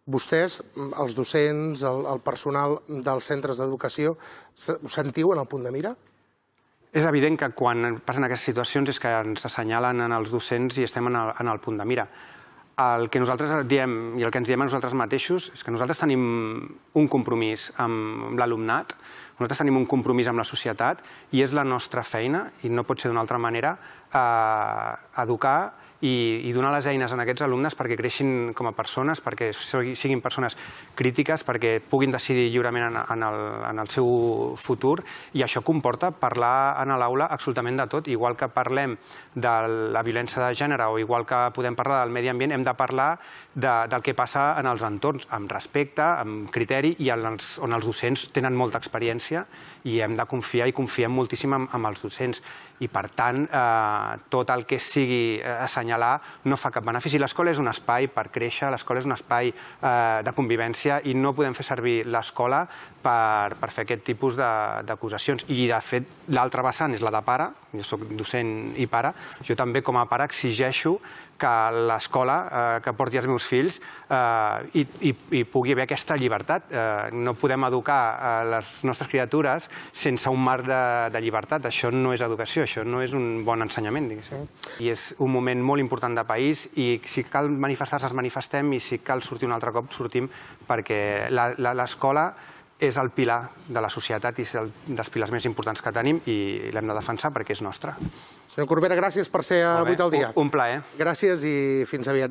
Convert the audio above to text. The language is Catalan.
Vostès, els docents, el personal dels centres d'educació, ho sentiu en el punt de mira? És evident que quan passen aquestes situacions és que ens assenyalen en els docents i estem en el punt de mira. El que nosaltres diem i el que ens diem a nosaltres mateixos és que nosaltres tenim un compromís amb l'alumnat, nosaltres tenim un compromís amb la societat i és la nostra feina, i no pot ser d'una altra manera, educar i donar les eines a aquests alumnes perquè creixin com a persones, perquè siguin persones crítiques, perquè puguin decidir lliurement en el seu futur, i això comporta parlar en l'aula absolutament de tot. Igual que parlem de la violència de gènere o igual que podem parlar del medi ambient, hem de parlar del que passa en els entorns, amb respecte, amb criteri, i on els docents tenen molta experiència i hem de confiar i confiem moltíssim en els docents. I, per tant, tot el que sigui assenyalar no fa cap benefici. L'escola és un espai per créixer, l'escola és un espai de convivència i no podem fer servir l'escola per fer aquest tipus d'acusacions. I, de fet, l'altra vessant és la de pare, jo soc docent i pare, jo també com a pare exigeixo que l'escola que porti els meus fills hi pugui haver aquesta llibertat. No podem educar les nostres criatures sense un marc de llibertat. Això no és educació, això no és un bon ensenyament, diguéssim. I és un moment molt important de país i si cal manifestar-se, els manifestem, i si cal sortir un altre cop, sortim, perquè l'escola és el pilar de la societat i és un dels pilars més importants que tenim i l'hem de defensar perquè és nostre. Senyor Corbera, gràcies per ser avui al dia. Un plaer. Gràcies i fins aviat.